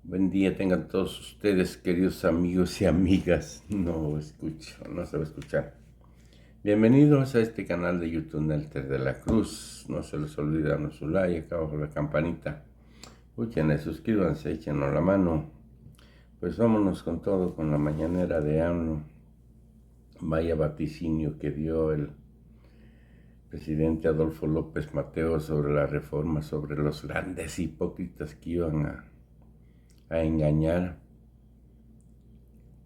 Buen día tengan todos ustedes, queridos amigos y amigas. No se va a escuchar. Bienvenidos a este canal de YouTube Nelter de la Cruz. No se les olvide darnos su like acá abajo la campanita. Escúchenle, suscríbanse, échenos la mano. Pues vámonos con todo, con la mañanera de AMLO. Vaya vaticinio que dio el presidente Adolfo López Mateos sobre la reforma, sobre los grandes hipócritas que iban a engañar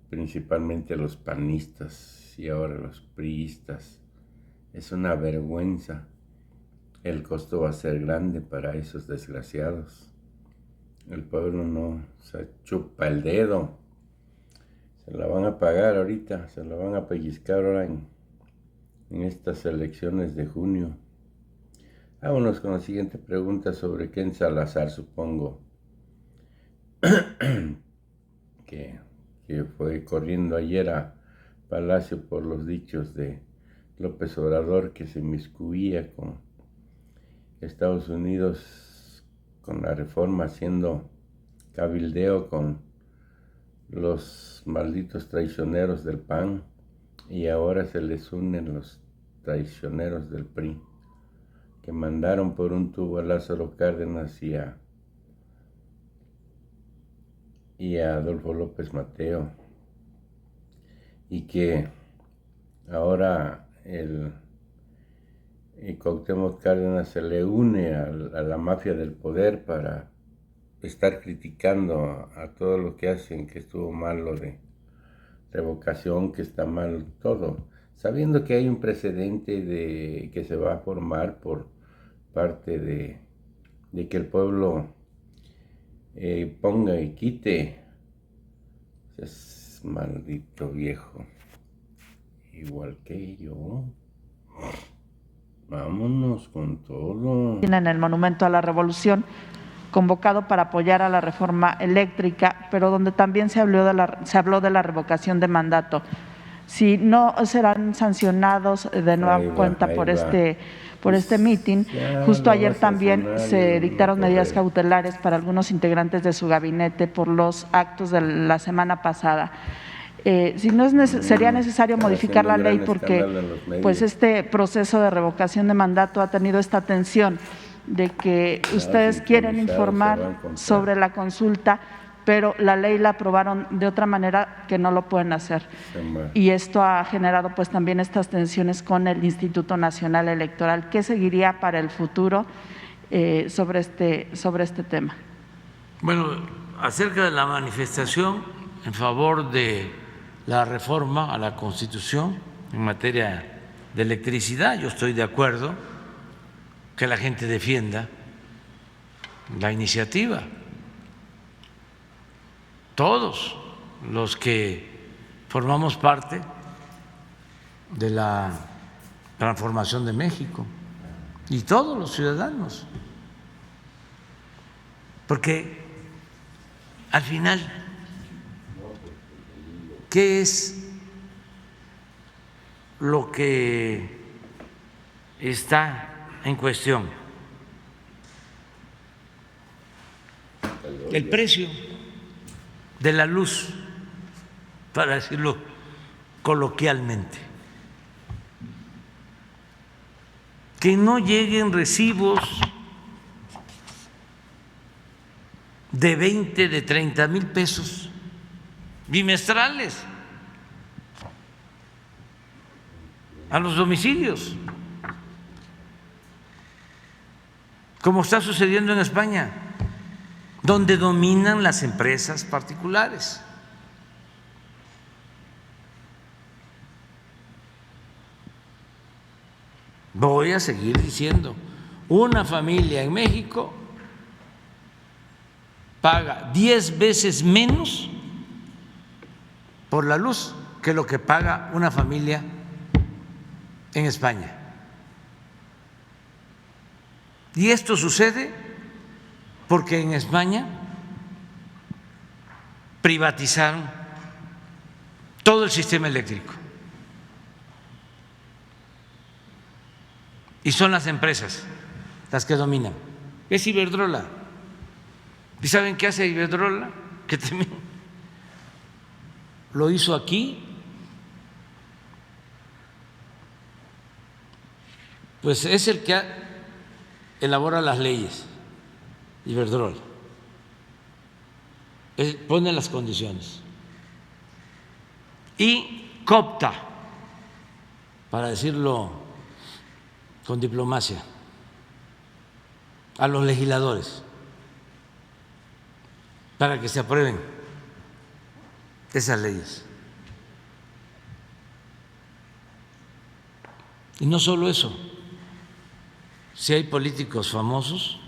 principalmente a los panistas y ahora a los priistas. Es una vergüenza. El costo va a ser grande para esos desgraciados. El pueblo no se chupa el dedo. Se la van a pagar ahorita, se la van a pellizcar ahora en estas elecciones de junio. Vámonos con la siguiente pregunta sobre Ken Salazar, supongo. que fue corriendo ayer a Palacio por los dichos de López Obrador, que se inmiscuía con Estados Unidos con la reforma, haciendo cabildeo con los malditos traicioneros del PAN, y ahora se les unen los traicioneros del PRI, que mandaron por un tubo a Lázaro Cárdenas y a Adolfo López Mateo, y que ahora el Cuauhtémoc Cárdenas se le une a la mafia del poder para estar criticando a todo lo que hacen, que estuvo mal lo de revocación, que está mal todo, sabiendo que hay un precedente que se va a formar por parte de que el pueblo ponga y quite. Es maldito viejo, igual que yo. Vámonos con todo. En el Monumento a la Revolución, convocado para apoyar a la reforma eléctrica, pero donde también se habló de la revocación de mandato. Si no serán sancionados de nueva cuenta por este mitin. Justo ayer también se dictaron medidas cautelares para algunos integrantes de su gabinete por los actos de la semana pasada. Si no sería necesario modificar la ley, porque pues este proceso de revocación de mandato ha tenido esta tensión de que ustedes quieren informar sobre la consulta, pero la ley la aprobaron de otra manera que no lo pueden hacer. Y esto ha generado pues también estas tensiones con el Instituto Nacional Electoral. ¿Qué seguiría para el futuro sobre este tema? Bueno, acerca de la manifestación en favor de la reforma a la Constitución en materia de electricidad, yo estoy de acuerdo que la gente defienda la iniciativa. Todos los que formamos parte de la transformación de México y todos los ciudadanos, porque al final, ¿qué es lo que está en cuestión? El precio de la luz, para decirlo coloquialmente. Que no lleguen recibos de 20, de 30,000 pesos bimestrales a los domicilios, como está sucediendo en España, donde dominan las empresas particulares. Voy a seguir diciendo, una familia en México paga 10 veces menos por la luz que lo que paga una familia en España. Y esto sucede porque en España privatizaron todo el sistema eléctrico y son las empresas las que dominan. Es Iberdrola. ¿Y saben qué hace Iberdrola? que también lo hizo aquí, pues es el que elabora las leyes, Iberdrola. Él pone las condiciones y coopta, para decirlo con diplomacia, a los legisladores para que se aprueben esas leyes. Y no solo eso, si hay políticos famosos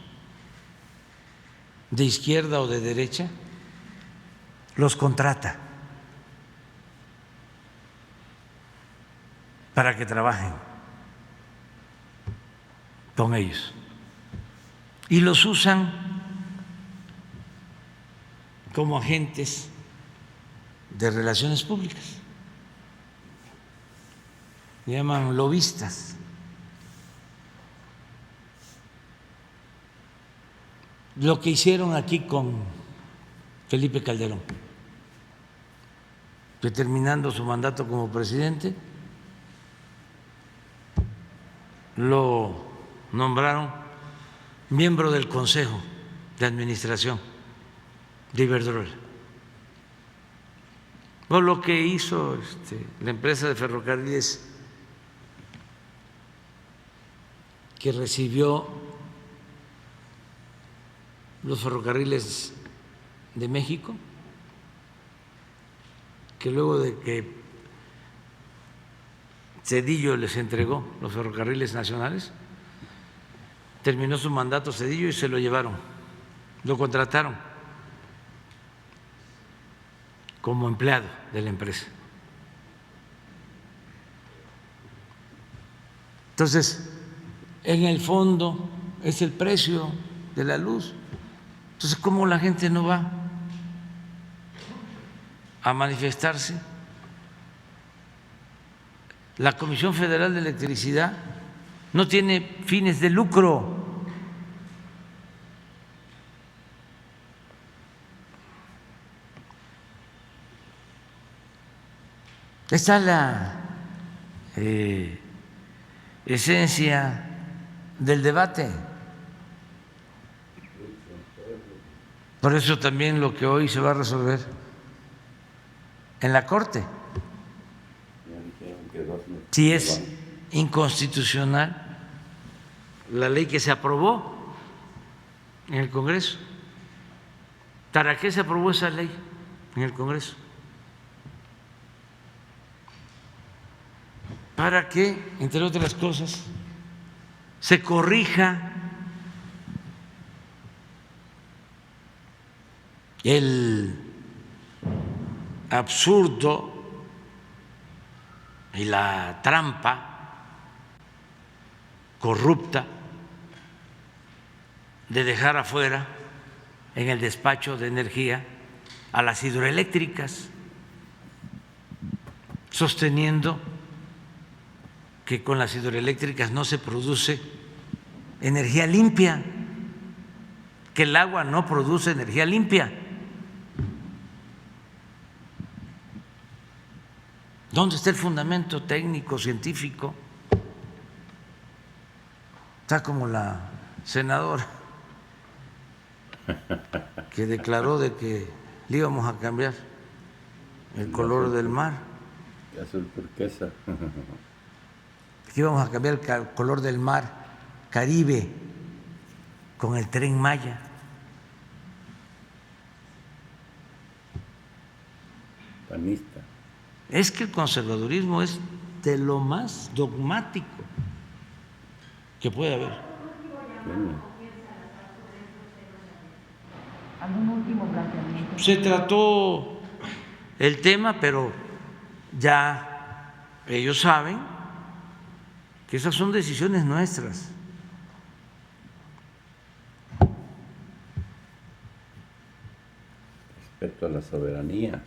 de izquierda o de derecha, los contrata para que trabajen con ellos y los usan como agentes de relaciones públicas, se llaman lobistas. Lo que hicieron aquí con Felipe Calderón, que terminando su mandato como presidente, lo nombraron miembro del Consejo de Administración de Iberdrola. O lo que hizo la empresa de ferrocarriles, que recibió los ferrocarriles de México, que luego de que Zedillo les entregó los ferrocarriles nacionales, terminó su mandato Zedillo y se lo llevaron, lo contrataron como empleado de la empresa. Entonces, en el fondo es el precio de la luz. Entonces, ¿cómo la gente no va a manifestarse? La Comisión Federal de Electricidad no tiene fines de lucro. Esta es la esencia del debate. Por eso también lo que hoy se va a resolver en la Corte, si es inconstitucional la ley que se aprobó en el Congreso. ¿Para qué se aprobó esa ley en el Congreso? Para que, entre otras cosas, se corrija el absurdo y la trampa corrupta de dejar afuera en el despacho de energía a las hidroeléctricas, sosteniendo que con las hidroeléctricas no se produce energía limpia, que el agua no produce energía limpia. ¿Dónde está el fundamento técnico, científico? Está como la senadora que declaró de que le íbamos a cambiar el color del mar. Azul turquesa. Que íbamos a cambiar el color del mar Caribe con el Tren Maya. Panista. Es que el conservadurismo es de lo más dogmático que puede haber. ¿Algún último planteamiento? Se trató el tema, pero ya ellos saben que esas son decisiones nuestras. Respecto a la soberanía.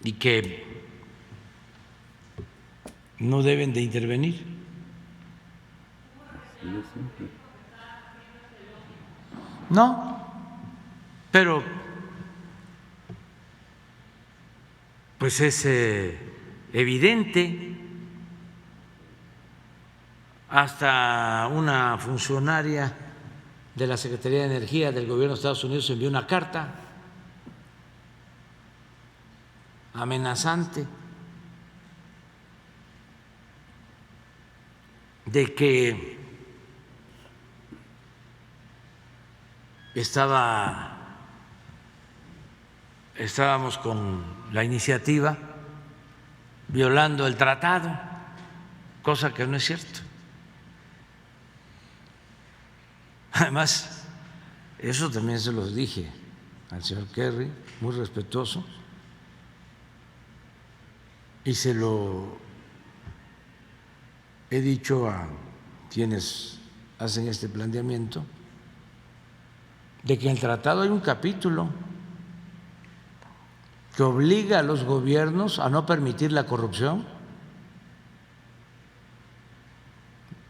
Y que no deben de intervenir. Así de simple. No, Pero pues es evidente, hasta una funcionaria de la Secretaría de Energía del Gobierno de Estados Unidos envió una carta amenazante de que estábamos con la iniciativa violando el tratado, cosa que no es cierto. Además, eso también se los dije al señor Kerry, muy respetuoso, y se lo he dicho a quienes hacen este planteamiento, de que en el tratado hay un capítulo que obliga a los gobiernos a no permitir la corrupción.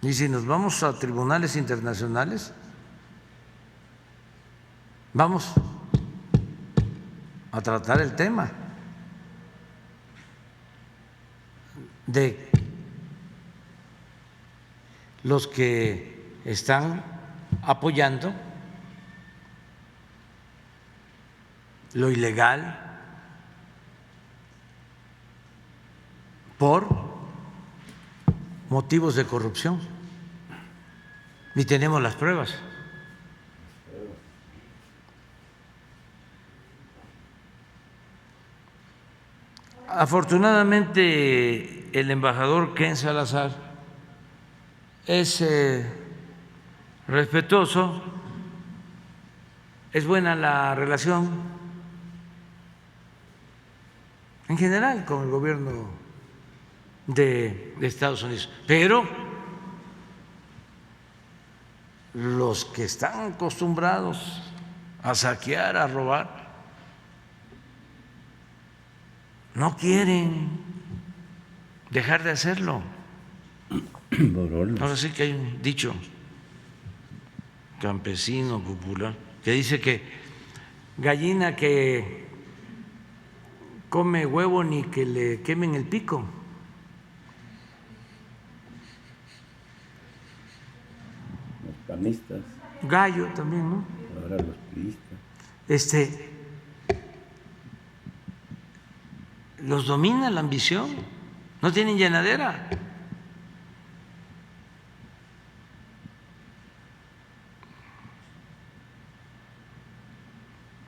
Y si nos vamos a tribunales internacionales, vamos a tratar el tema de los que están apoyando lo ilegal por motivos de corrupción. Y tenemos las pruebas. Afortunadamente, el embajador Ken Salazar es respetuoso, es buena la relación en general con el gobierno de Estados Unidos, pero los que están acostumbrados a saquear, a robar, no quieren dejar de hacerlo. Ahora sí que hay un dicho campesino popular que dice que gallina que come huevo ni que le quemen el pico. Los panistas. Gallo también, ¿no? Ahora los priistas. Los domina la ambición, no tienen llenadera.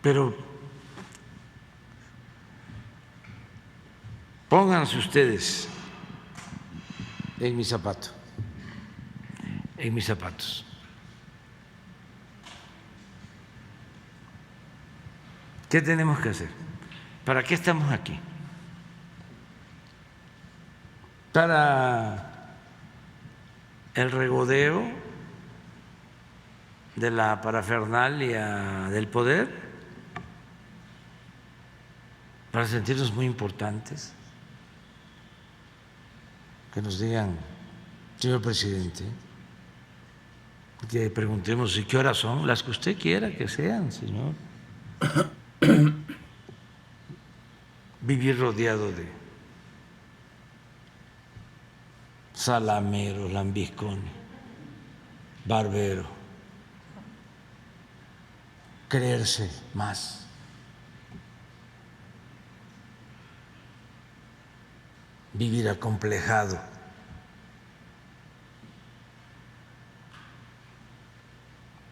Pero pónganse ustedes en mi zapato, en mis zapatos. ¿Qué tenemos que hacer? ¿Para qué estamos aquí? Para el regodeo de la parafernalia del poder, para sentirnos muy importantes, que nos digan, señor presidente, que preguntemos ¿y qué horas son? Las que usted quiera que sean, señor. Vivir rodeado de salameros, lambiscones, barberos, creerse más. Vivir acomplejado,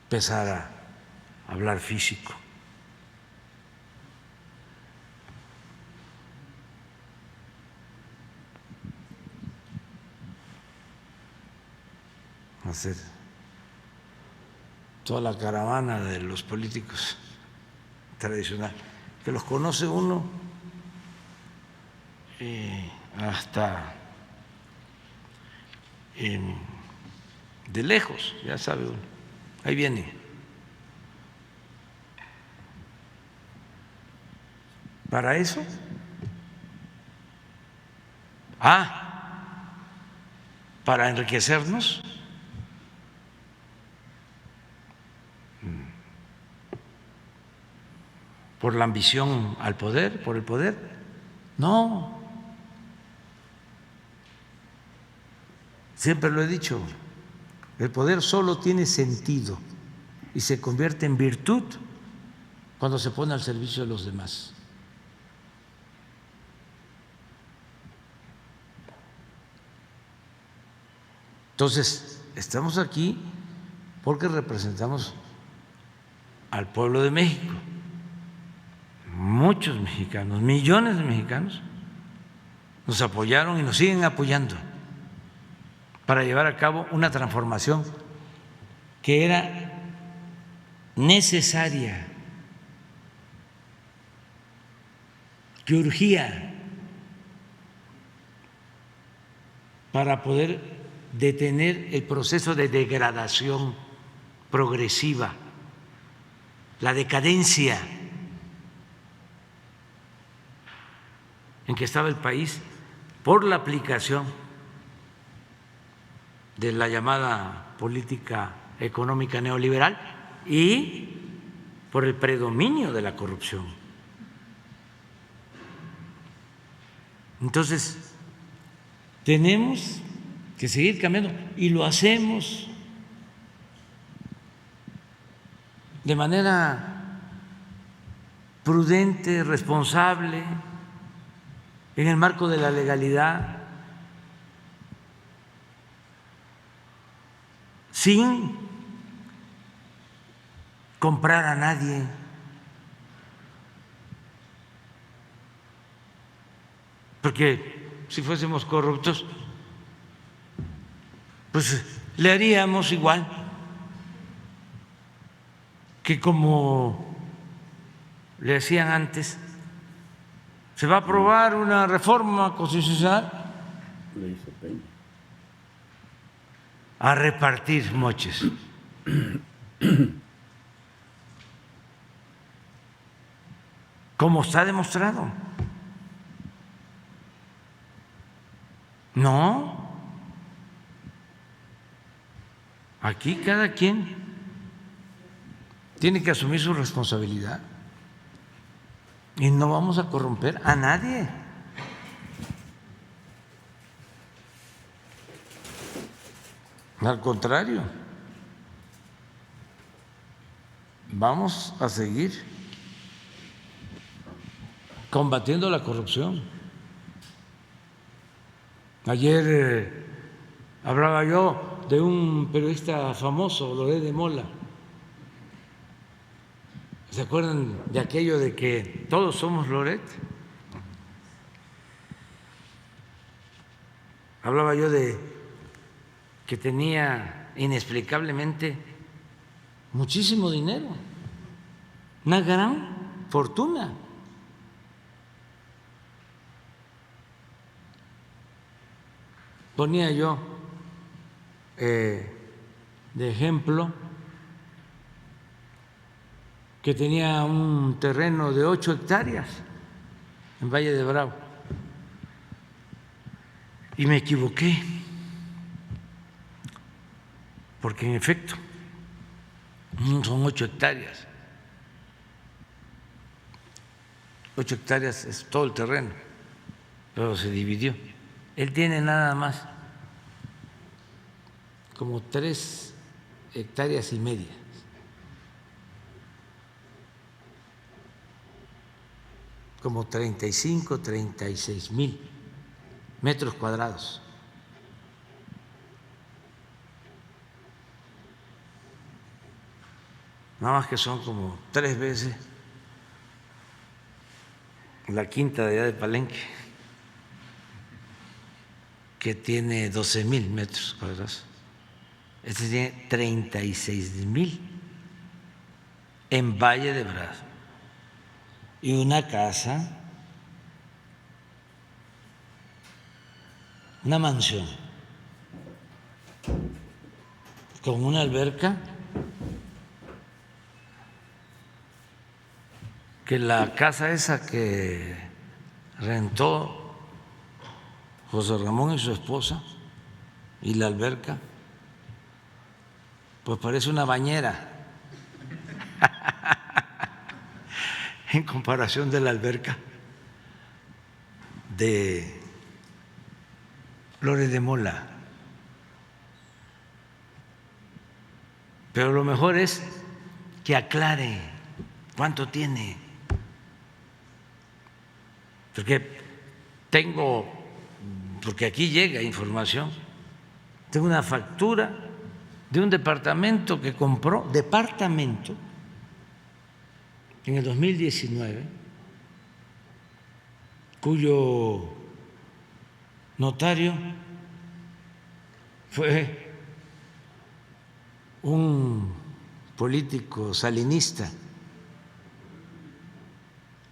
empezar a hablar físico. Hacer toda la caravana de los políticos tradicionales, que los conoce uno hasta de lejos, ya sabe uno, ahí viene. Para eso, para enriquecernos, por la ambición al poder, por el poder. No, siempre lo he dicho, el poder solo tiene sentido y se convierte en virtud cuando se pone al servicio de los demás. Entonces, estamos aquí porque representamos al pueblo de México. Muchos mexicanos, millones de mexicanos, nos apoyaron y nos siguen apoyando para llevar a cabo una transformación que era necesaria, que urgía para poder detener el proceso de degradación progresiva, la decadencia en que estaba el país por la aplicación de la llamada política económica neoliberal y por el predominio de la corrupción. Entonces, tenemos que seguir cambiando y lo hacemos de manera prudente, responsable, en el marco de la legalidad, sin comprar a nadie. Porque si fuésemos corruptos, pues le haríamos igual que como le hacían antes. Se va a aprobar una reforma constitucional a repartir moches. Como está demostrado. No. Aquí cada quien tiene que asumir su responsabilidad y no vamos a corromper a nadie. Al contrario, vamos a seguir combatiendo la corrupción. Ayer hablaba yo de un periodista famoso, Loret de Mola. ¿Se acuerdan de aquello de que todos somos Loret? Hablaba yo de que tenía inexplicablemente muchísimo dinero, una gran fortuna. Ponía yo de ejemplo que tenía un terreno de 8 hectáreas en Valle de Bravo y me equivoqué, porque en efecto no son 8 hectáreas. 8 hectáreas es todo el terreno, pero se dividió. Él tiene nada más como 3 hectáreas y media. Como 35, 36 mil metros cuadrados. Nada más que son como 3 veces la quinta de allá de Palenque, que tiene 12,000 metros cuadrados. Este tiene 36,000 en Valle de Bravo. Y una casa, una mansión, con una alberca, que la casa esa que rentó José Ramón y su esposa, y la alberca, pues parece una bañera. en comparación de la alberca de Lores de Mola. Pero lo mejor es que aclare cuánto tiene. Porque aquí llega información, tengo una factura de un departamento que compró, en el 2019, cuyo notario fue un político salinista,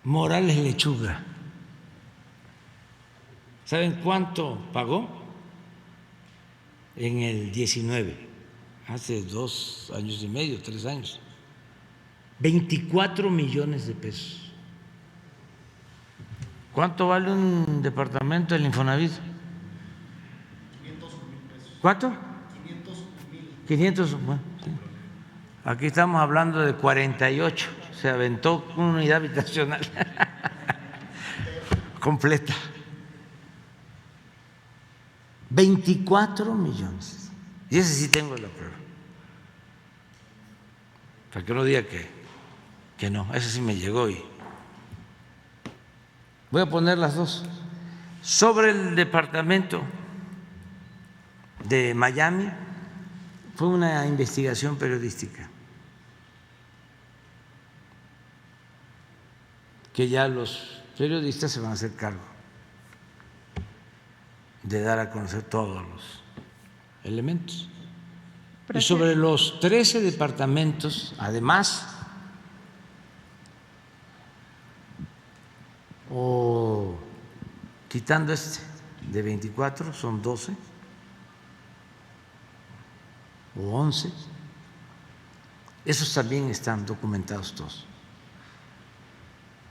Morales Lechuga. ¿Saben cuánto pagó? En el 19, hace 2 años y medio, 3 años, 24 millones de pesos. ¿Cuánto vale un departamento del Infonavit? 501,000 pesos. ¿Cuánto? 501,000. 500, bueno, sí. Aquí estamos hablando de 48, se aventó una unidad habitacional completa. 24 millones. Y ese sí tengo la prueba. Para que no diga que no, ese sí me llegó y voy a poner las dos. Sobre el departamento de Miami, fue una investigación periodística que ya los periodistas se van a hacer cargo de dar a conocer todos los elementos. Y sobre los 13 departamentos, además, o quitando este de 24, son 12 o 11, esos también están documentados todos.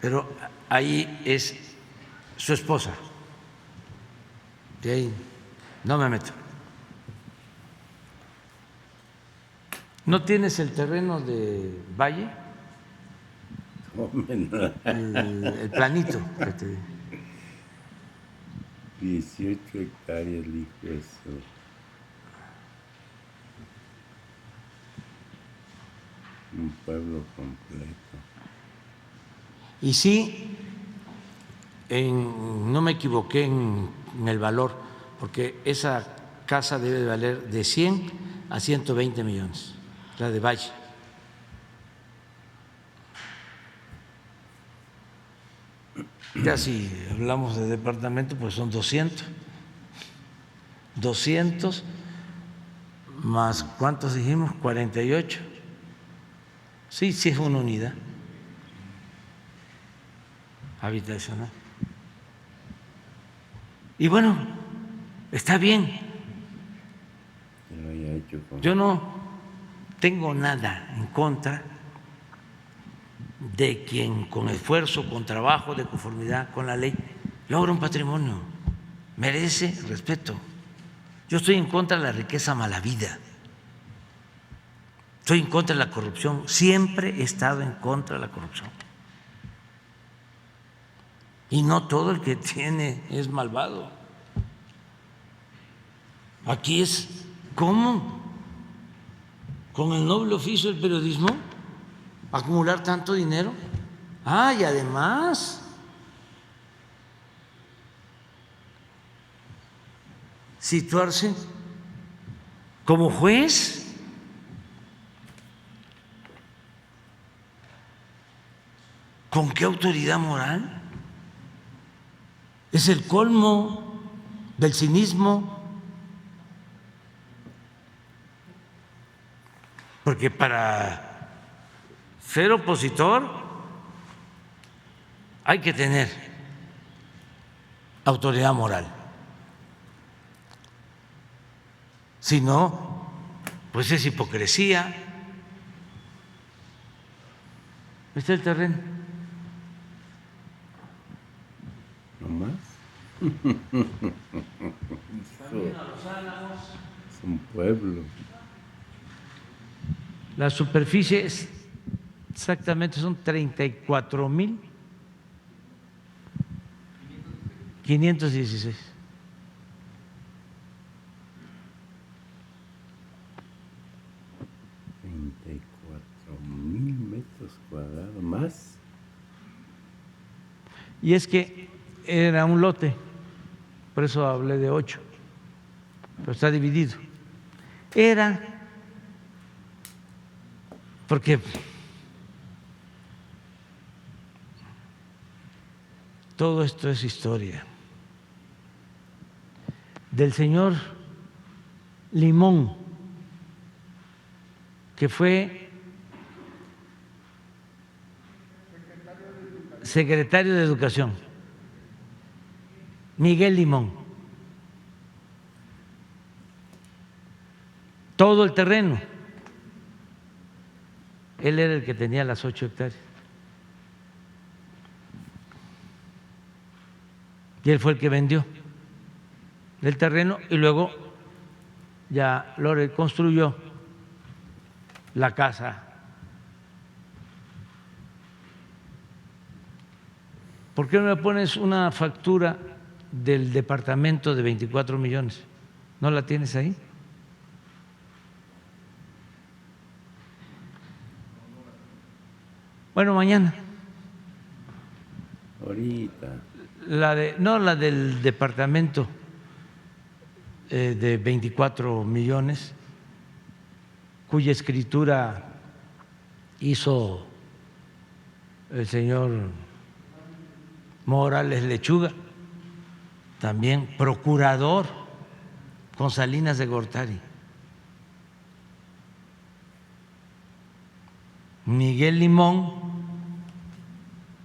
Pero ahí es su esposa. De ahí no me meto. ¿No tienes el terreno de Valle? El planito que te di. 18 hectáreas, dijo eso. Un pueblo completo. Y sí, no me equivoqué en el valor, porque esa casa debe de valer de 100 a 120 millones, la de Valle. Ya si hablamos de departamento, pues son 200. 200 más, ¿cuántos dijimos? 48. Sí, sí es una unidad habitacional. Y bueno, está bien. Que lo haya hecho con... Yo no tengo nada en contra de quien con esfuerzo, con trabajo, de conformidad con la ley, logra un patrimonio. Merece respeto. Yo estoy en contra de la riqueza malavida. Estoy en contra de la corrupción. Siempre he estado en contra de la corrupción. Y no todo el que tiene es malvado. Aquí es, ¿cómo? Con el noble oficio del periodismo, acumular tanto dinero. Y además, situarse como juez. ¿Con qué autoridad moral? Es el colmo del cinismo. Porque para ser opositor hay que tener autoridad moral. Si no, pues es hipocresía. Está el terreno. ¿No más? Es un pueblo. La superficie es Exactamente, son 34,516. Metros cuadrados más. Y es que era un lote, por eso hablé de 8, pero está dividido. Era porque todo esto es historia del señor Limón, que fue secretario de Educación, Miguel Limón. Todo el terreno. Él era el que tenía las 8 hectáreas. Y él fue el que vendió el terreno y luego ya Lore construyó la casa. ¿Por qué no me pones una factura del departamento de 24 millones? ¿No la tienes ahí? Bueno, mañana. Ahorita. La del departamento de 24 millones, cuya escritura hizo el señor Morales Lechuga, también procurador con Salinas de Gortari. Miguel Limón,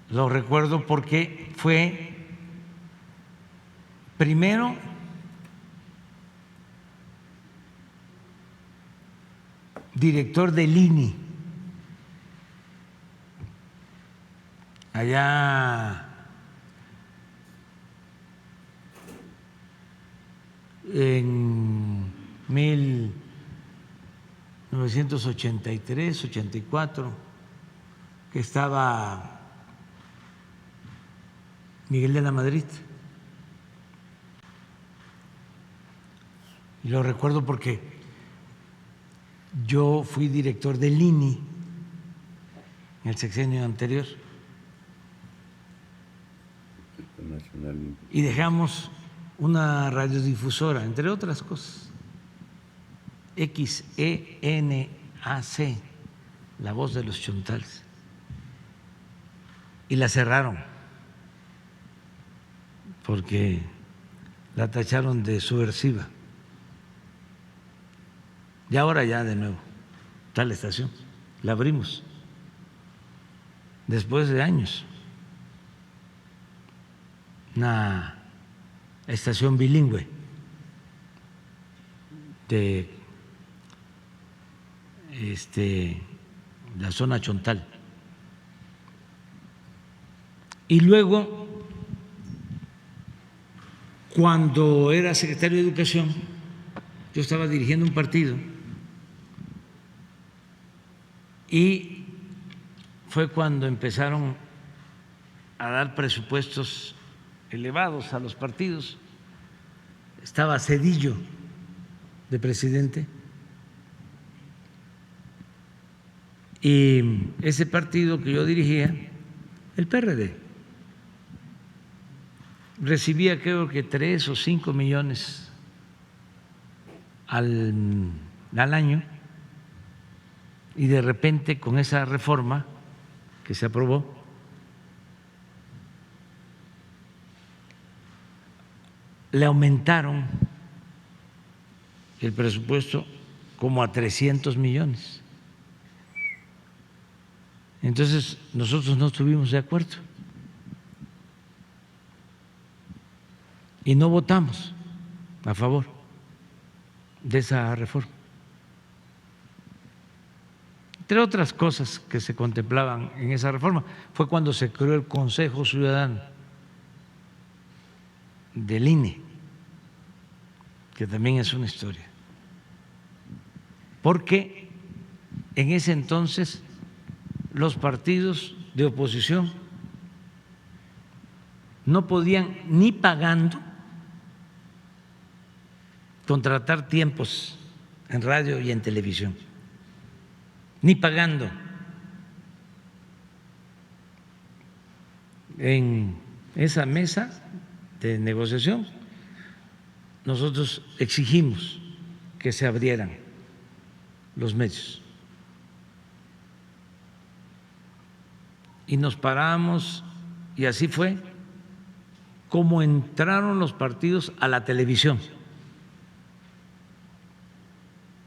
lo recuerdo porque fue primero director del INI, allá en 1983, 84, que estaba Miguel de la Madrid. Y lo recuerdo porque yo fui director del INI en el sexenio anterior y dejamos una radiodifusora, entre otras cosas, XENAC, La Voz de los Chontales, y la cerraron porque la tacharon de subversiva. Y ahora ya de nuevo está la estación, la abrimos después de años, una estación bilingüe de la zona Chontal. Y luego, cuando era secretario de Educación, yo estaba dirigiendo un partido y fue cuando empezaron a dar presupuestos elevados a los partidos. Estaba Zedillo de presidente y ese partido que yo dirigía, el PRD, recibía creo que 3 o 5 millones al año, y de repente con esa reforma que se aprobó le aumentaron el presupuesto como a 300 millones. Entonces nosotros no estuvimos de acuerdo y no votamos a favor de esa reforma. Entre otras cosas que se contemplaban en esa reforma, fue cuando se creó el Consejo Ciudadano del INE, que también es una historia, porque en ese entonces los partidos de oposición no podían ni pagando contratar tiempos en radio y en televisión, ni pagando. En esa mesa de negociación nosotros exigimos que se abrieran los medios y nos paramos, y así fue como entraron los partidos a la televisión,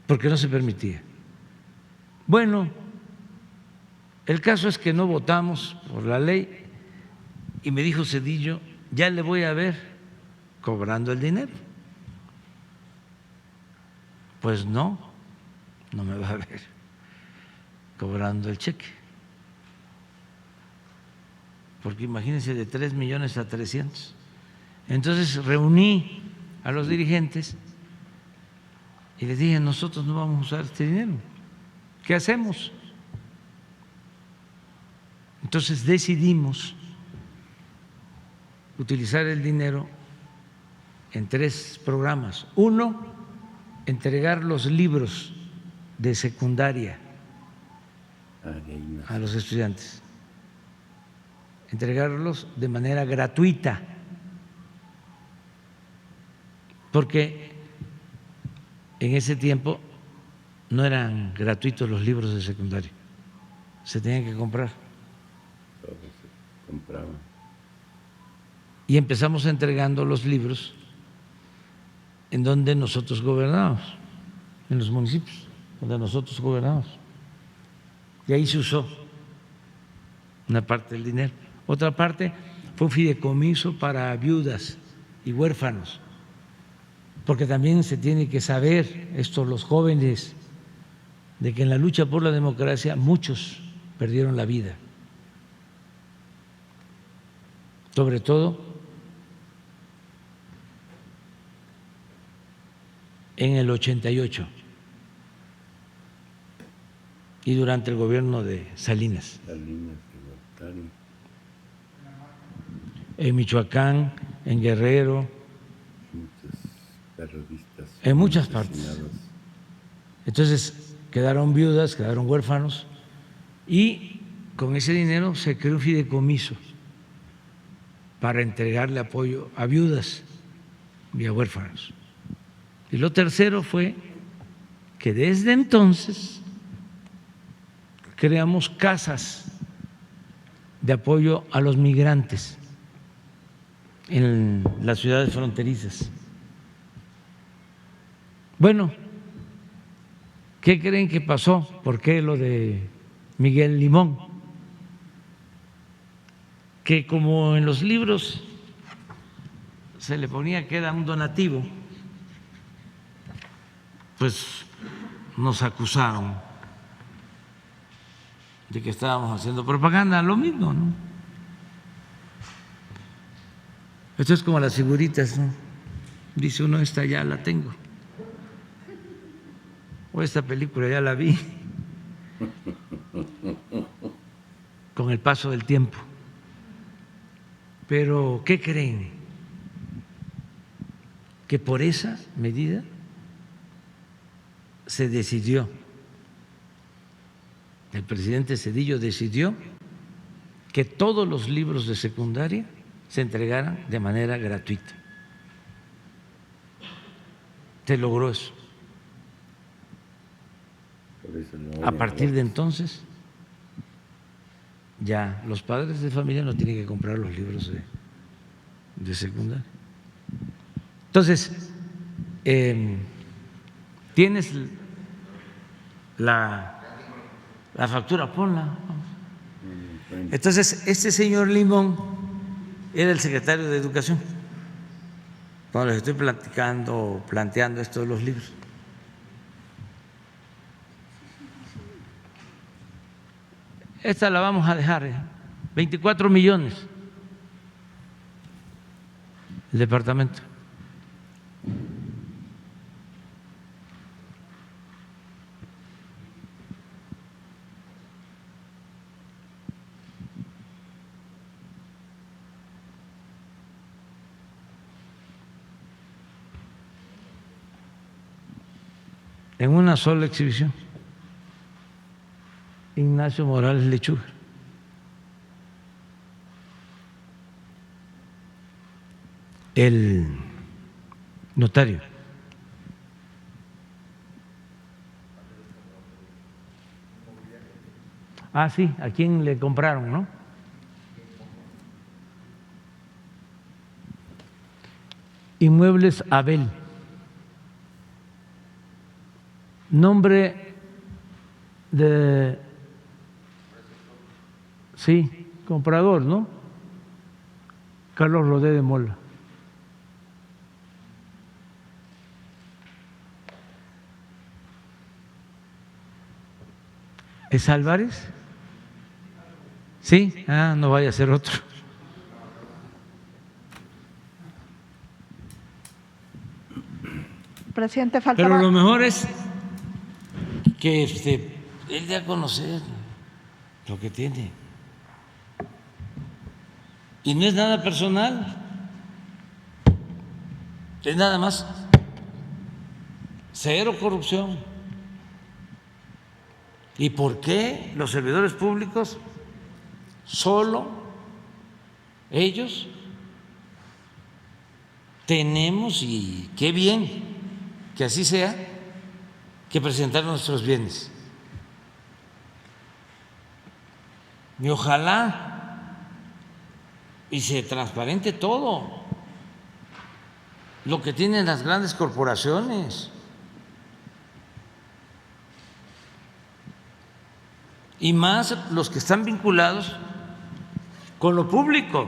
porque no se permitía. Bueno, el caso es que no votamos por la ley y me dijo Zedillo, ya le voy a ver cobrando el dinero. Pues no me va a ver cobrando el cheque, porque imagínense, de 3 millones a 300. Entonces reuní a los dirigentes y les dije, nosotros no vamos a usar este dinero, ¿qué hacemos? Entonces decidimos utilizar el dinero en 3 programas. Uno, entregar los libros de secundaria a los estudiantes, entregarlos de manera gratuita, porque en ese tiempo no eran gratuitos los libros de secundaria, se tenían que comprar. Todos se compraban. Y empezamos entregando los libros en donde nosotros gobernábamos, en los municipios donde nosotros gobernábamos. Y ahí se usó una parte del dinero. Otra parte fue un fideicomiso para viudas y huérfanos, porque también se tiene que saber, esto los jóvenes, de que en la lucha por la democracia muchos perdieron la vida, sobre todo en el 88 y durante el gobierno de Salinas. En Michoacán, en Guerrero, en muchas partes. Entonces quedaron viudas, quedaron huérfanos, y con ese dinero se creó un fideicomiso para entregarle apoyo a viudas y a huérfanos. Y lo tercero fue que desde entonces creamos casas de apoyo a los migrantes en las ciudades fronterizas. Bueno, ¿qué creen que pasó? ¿Por qué lo de Miguel Limón? Que como en los libros se le ponía que era un donativo, pues nos acusaron de que estábamos haciendo propaganda, lo mismo, ¿no? Esto es como las figuritas, ¿no? Dice uno, esta ya la tengo, o esta película ya la vi, con el paso del tiempo. Pero ¿qué creen? Que por esa medida se decidió, el presidente Zedillo decidió que todos los libros de secundaria se entregaran de manera gratuita. Se logró eso. A partir de entonces, ya los padres de familia no tienen que comprar los libros de secundaria. Entonces, tienes la factura, ponla. Entonces, este señor Limón era el secretario de Educación cuando les estoy planteando esto de los libros. Esta la vamos a dejar, 24 millones el departamento. en una sola exhibición. Ignacio Morales Lechuga. El notario. Ah, sí, ¿a quién le compraron, no? Inmuebles Abel. Nombre de, sí, comprador, ¿no? Carlos Rodé de Mola. ¿Es Álvarez? Sí, no vaya a ser otro. Presidente, faltaba. Pero lo mejor es que él dé a conocer lo que tiene. Y no es nada personal, es nada más cero corrupción. ¿Y por qué los servidores públicos, solo ellos, tenemos, y qué bien que así sea, que presentar nuestros bienes? Y ojalá y se transparente todo lo que tienen las grandes corporaciones. Y más los que están vinculados con lo público.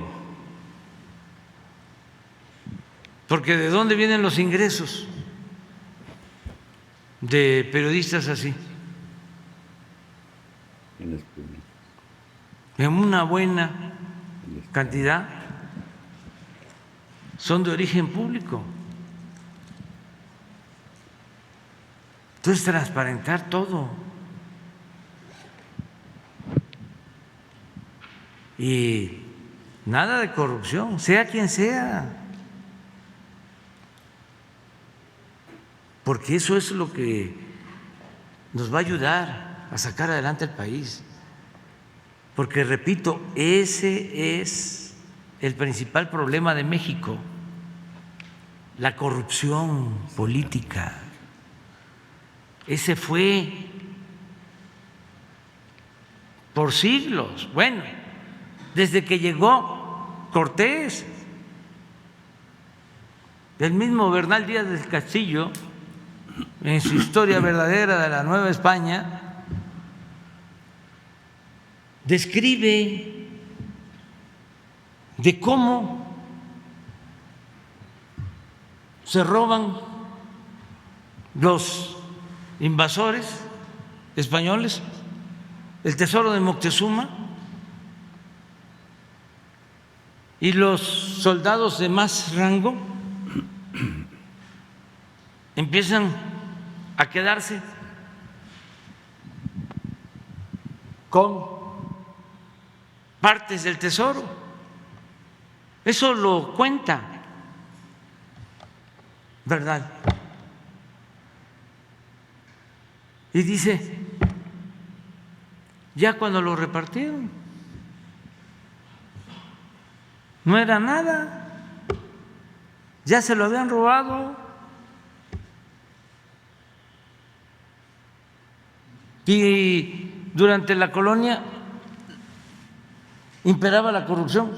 Porque ¿de dónde vienen los ingresos de periodistas así? En una buena cantidad son de origen público. Entonces, transparentar todo. Y nada de corrupción, sea quien sea, porque eso es lo que nos va a ayudar a sacar adelante el país. Porque, repito, ese es el principal problema de México, la corrupción política. Ese fue por siglos. Bueno, desde que llegó Cortés, el mismo Bernal Díaz del Castillo, en su Historia verdadera de la Nueva España, describe de cómo se roban los invasores españoles el tesoro de Moctezuma, y los soldados de más rango empiezan a quedarse con partes del tesoro. Eso lo cuenta, ¿verdad? Y dice, ya cuando lo repartieron, no era nada, ya se lo habían robado. Y durante la colonia imperaba la corrupción.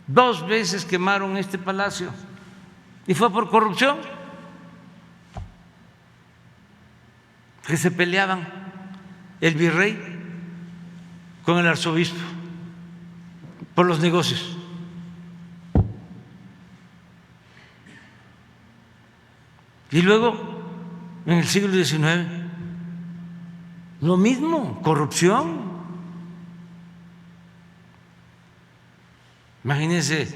2 veces quemaron este palacio y fue por corrupción, que se peleaban el virrey con el arzobispo por los negocios. Y luego, en el siglo XIX, lo mismo, corrupción. Imagínense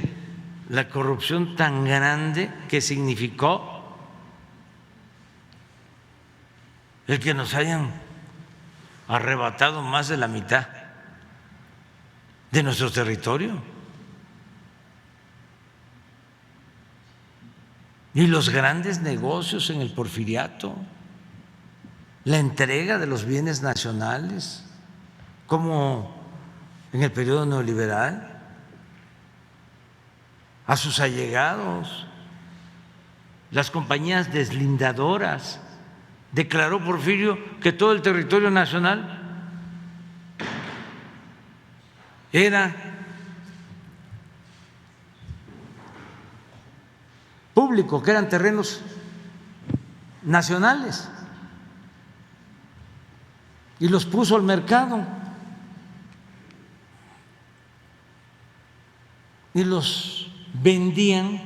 la corrupción tan grande que significó el que nos hayan arrebatado más de la mitad de nuestro territorio. Y los grandes negocios en el Porfiriato, la entrega de los bienes nacionales, como en el periodo neoliberal, a sus allegados, las compañías deslindadoras. Declaró Porfirio que todo el territorio nacional era público, que eran terrenos nacionales, y los puso al mercado y los vendían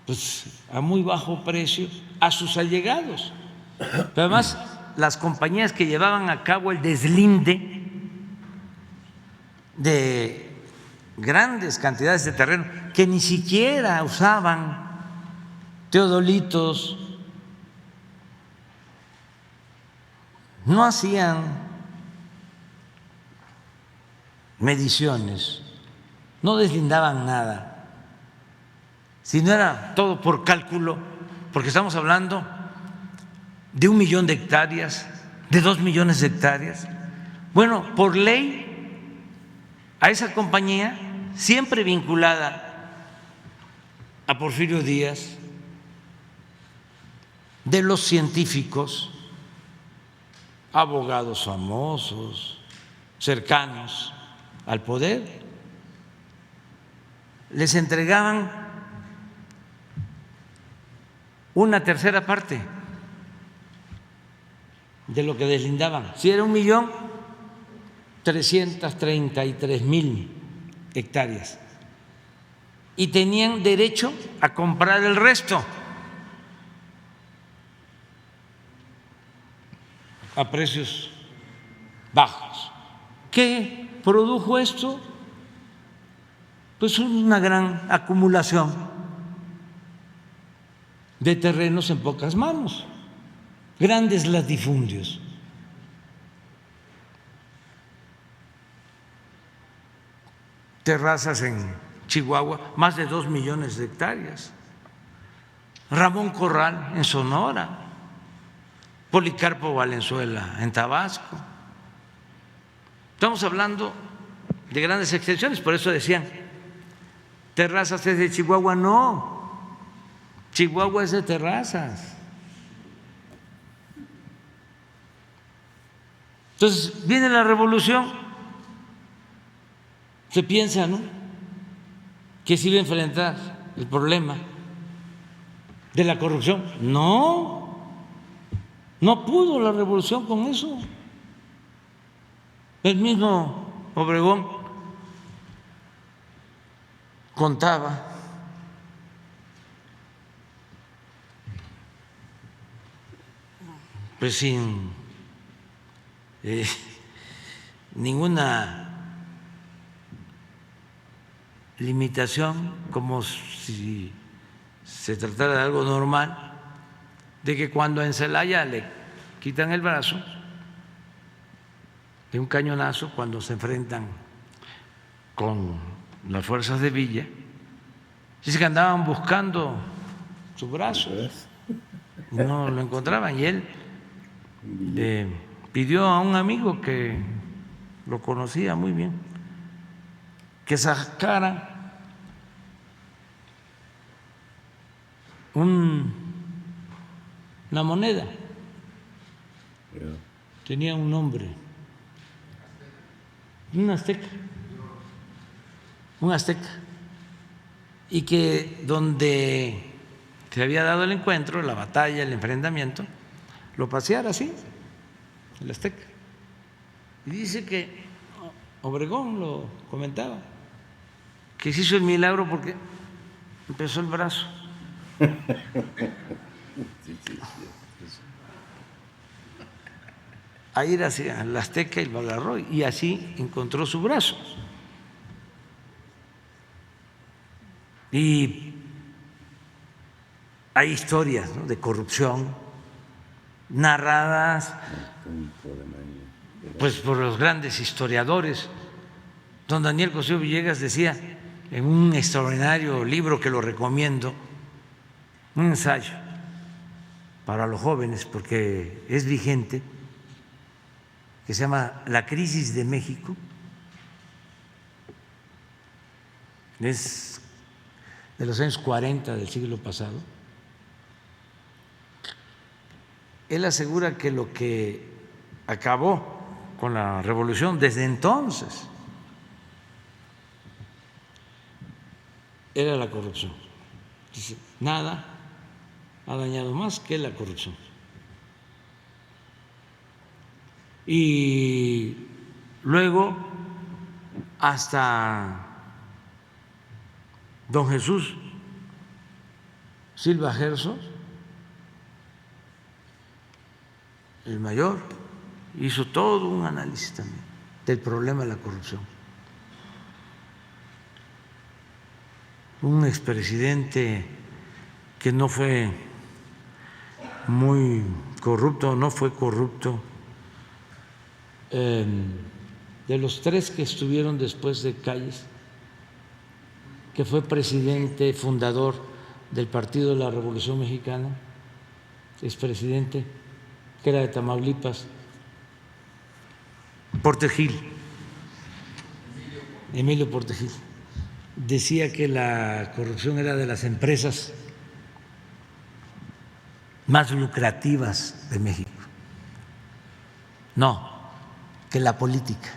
pues a muy bajo precio a sus allegados. Pero además, las compañías que llevaban a cabo el deslinde de grandes cantidades de terreno que ni siquiera usaban teodolitos, no hacían mediciones, no deslindaban nada, sino era todo por cálculo, porque estamos hablando de 1 millón de hectáreas, de 2 millones de hectáreas. Bueno, por ley, a esa compañía, siempre vinculada a Porfirio Díaz, de los científicos, abogados famosos, cercanos al poder, les entregaban una tercera parte de lo que deslindaban. Si era 1.333.000 hectáreas, y tenían derecho a comprar el resto a precios bajos. ¿Qué produjo esto? Pues una gran acumulación de terrenos en pocas manos, grandes latifundios. Terrazas en Chihuahua, más de 2 millones de hectáreas. Ramón Corral en Sonora, Policarpo Valenzuela en Tabasco. Estamos hablando de grandes extensiones, por eso decían, Terrazas es de Chihuahua. No, Chihuahua es de Terrazas. Entonces viene la revolución, se piensa, ¿no?, que se iba a enfrentar el problema de la corrupción. No, no pudo la revolución con eso. El mismo Obregón contaba pues sin ninguna limitación, como si se tratara de algo normal, de que cuando en Celaya le quitan el brazo de un cañonazo, cuando se enfrentan con las fuerzas de Villa, dice que andaban buscando su brazo, no lo encontraban, y él le pidió a un amigo que lo conocía muy bien que sacara una moneda, tenía un nombre, un azteca, y que donde se había dado el encuentro, la batalla, el enfrentamiento, lo paseara así, el azteca. Y dice que Obregón lo comentaba, que se hizo el milagro porque empezó el brazo. A ir hacia la Azteca y lo agarró, y así encontró su brazo. Y hay historias, ¿no?, de corrupción narradas pues por los grandes historiadores. Don Daniel Cosío Villegas decía en un extraordinario libro que lo recomiendo, un ensayo, para los jóvenes, porque es vigente, que se llama La Crisis de México. Es de los años 40 del siglo pasado. Él asegura que lo que acabó con la revolución desde entonces era la corrupción. Dice, nada ha dañado más que la corrupción. Y luego hasta don Jesús Silva Gerso, el mayor, hizo todo un análisis también del problema de la corrupción. Un expresidente que no fue muy corrupto, no fue corrupto, de los tres que estuvieron después de Calles, que fue presidente fundador del Partido de la Revolución Mexicana, expresidente, que era de Tamaulipas, Portes Gil, Emilio Portes Gil, decía que la corrupción era de las empresas más lucrativas de México. No, que la política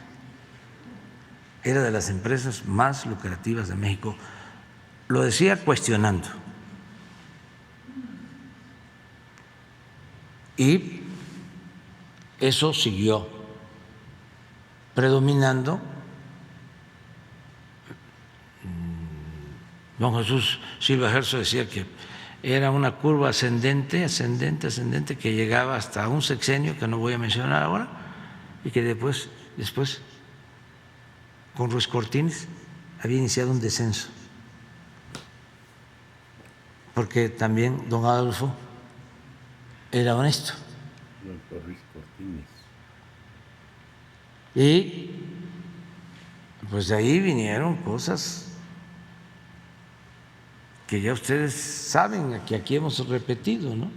era de las empresas más lucrativas de México. Lo decía cuestionando. Y eso siguió predominando. Don Jesús Silva Gerso decía que era una curva ascendente, ascendente, ascendente, que llegaba hasta un sexenio que no voy a mencionar ahora, y que después con Ruiz Cortines había iniciado un descenso, porque también don Adolfo era honesto. Don Ruiz Cortines. Y pues de ahí vinieron cosas que ya ustedes saben, que aquí hemos repetido, ¿no?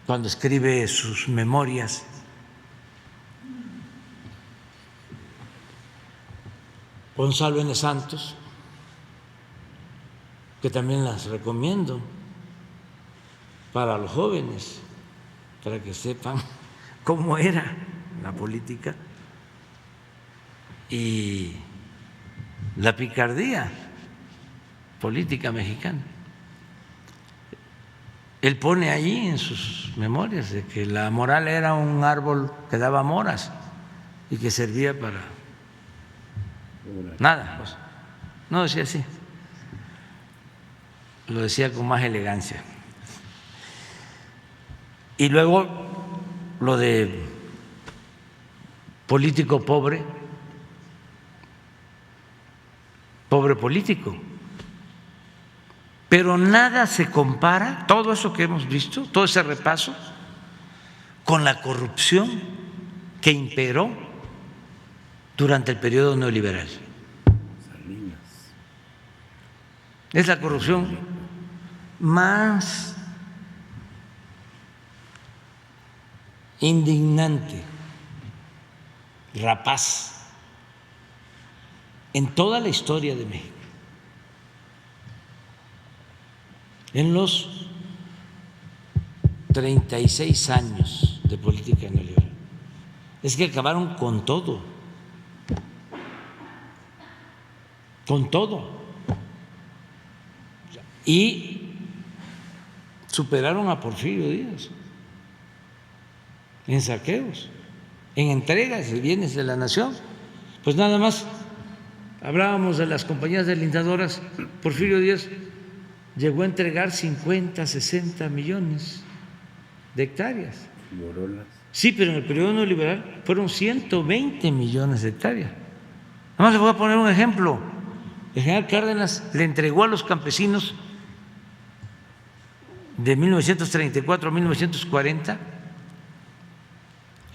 Cuando escribe sus memorias, Gonzalo N. Santos, que también las recomiendo para los jóvenes, para que sepan cómo era la política y la picardía política mexicana. Él pone ahí en sus memorias de que la moral era un árbol que daba moras y que servía para nada. Pues, no decía así, lo decía con más elegancia. Y luego lo de político pobre, pobre político. Pero nada se compara, todo eso que hemos visto, todo ese repaso, con la corrupción que imperó durante el periodo neoliberal. Salinas. Es la corrupción más indignante, rapaz, en toda la historia de México. En los 36 años de política neoliberal, es que acabaron con todo, y superaron a Porfirio Díaz en saqueos, en entregas de bienes de la nación. Pues nada más hablábamos de las compañías delindadoras. Porfirio Díaz llegó a entregar 50, 60 millones de hectáreas. Morolas. Sí, pero en el periodo neoliberal fueron 120 millones de hectáreas. Nada más les voy a poner un ejemplo. El general Cárdenas le entregó a los campesinos de 1934 a 1940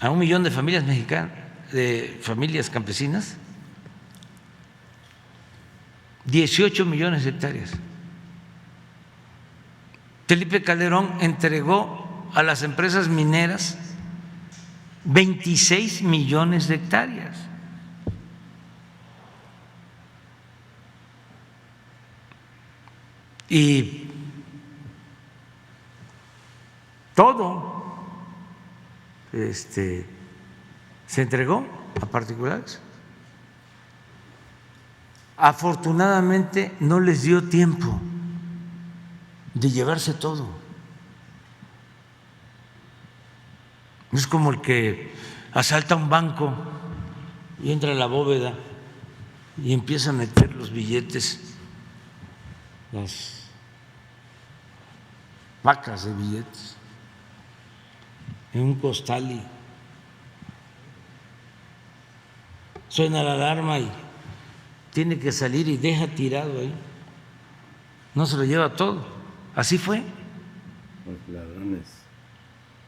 a 1 millón de familias mexicanas, de familias campesinas, 18 millones de hectáreas. Felipe Calderón entregó a las empresas mineras 26 millones de hectáreas. Y todo se entregó a particulares. Afortunadamente no les dio tiempo de llevarse todo. Es como el que asalta un banco y entra a la bóveda y empieza a meter los billetes, las vacas de billetes, en un costal y suena la alarma y tiene que salir y deja tirado ahí. No se lo lleva todo. Así fue. Los ladrones.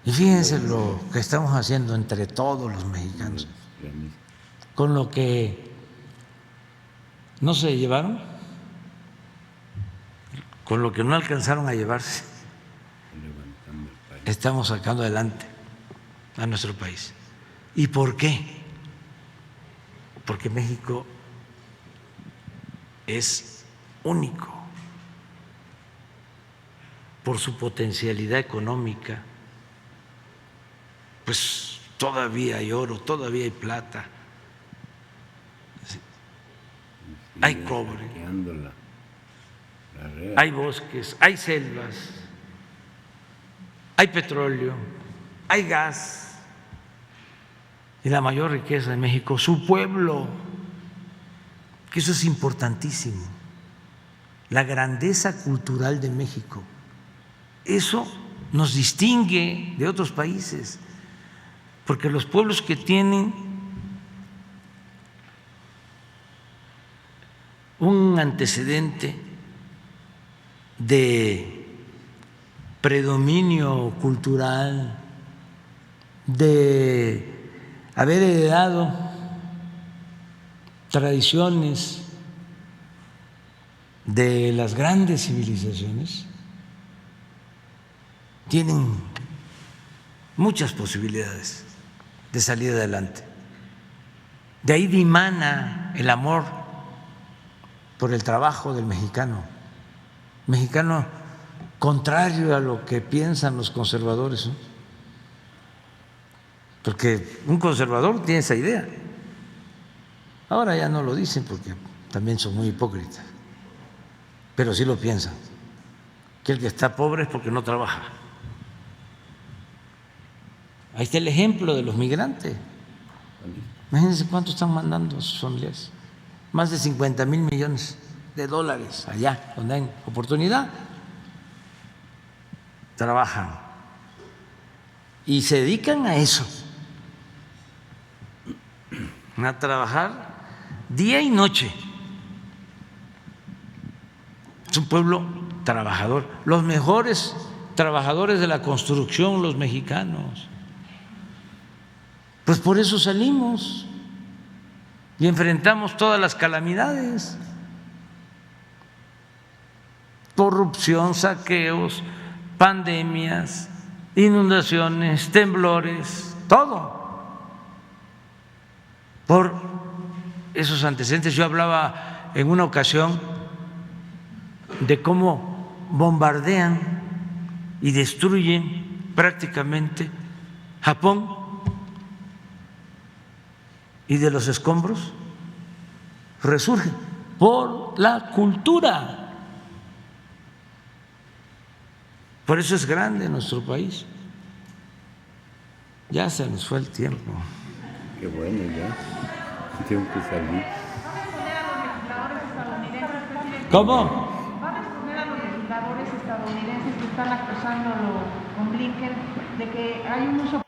Y fíjense lo que estamos haciendo entre todos los mexicanos. Con lo que no se llevaron, con lo que no alcanzaron a llevarse, estamos sacando adelante a nuestro país. ¿Y por qué? Porque México es único por su potencialidad económica. Pues todavía hay oro, todavía hay plata, hay cobre, hay bosques, hay selvas, hay petróleo, hay gas. Y la mayor riqueza de México, su pueblo, que eso es importantísimo, la grandeza cultural de México. Eso nos distingue de otros países, porque los pueblos que tienen un antecedente de predominio cultural, de haber heredado tradiciones de las grandes civilizaciones, tienen muchas posibilidades de salir adelante. De ahí dimana el amor por el trabajo del mexicano. Mexicano contrario a lo que piensan los conservadores, ¿no? Porque un conservador tiene esa idea. Ahora ya no lo dicen porque también son muy hipócritas, pero sí lo piensan, que el que está pobre es porque no trabaja. Ahí está el ejemplo de los migrantes. Imagínense cuánto están mandando a sus familiares. Más de 50,000 millones de dólares allá, donde hay oportunidad. Trabajan y se dedican a eso, a trabajar día y noche. Es un pueblo trabajador, los mejores trabajadores de la construcción, los mexicanos. Pues por eso salimos y enfrentamos todas las calamidades: corrupción, saqueos, pandemias, inundaciones, temblores, todo por esos antecedentes. Yo hablaba en una ocasión de cómo bombardean y destruyen prácticamente Japón, y de los escombros resurge por la cultura. Por eso es grande nuestro país. Ya se nos fue el tiempo. Qué bueno, ya tengo que salir. ¿Cómo? ¿Va a responder a los legisladores estadounidenses que están acusándolo con Blinken de que hay un uso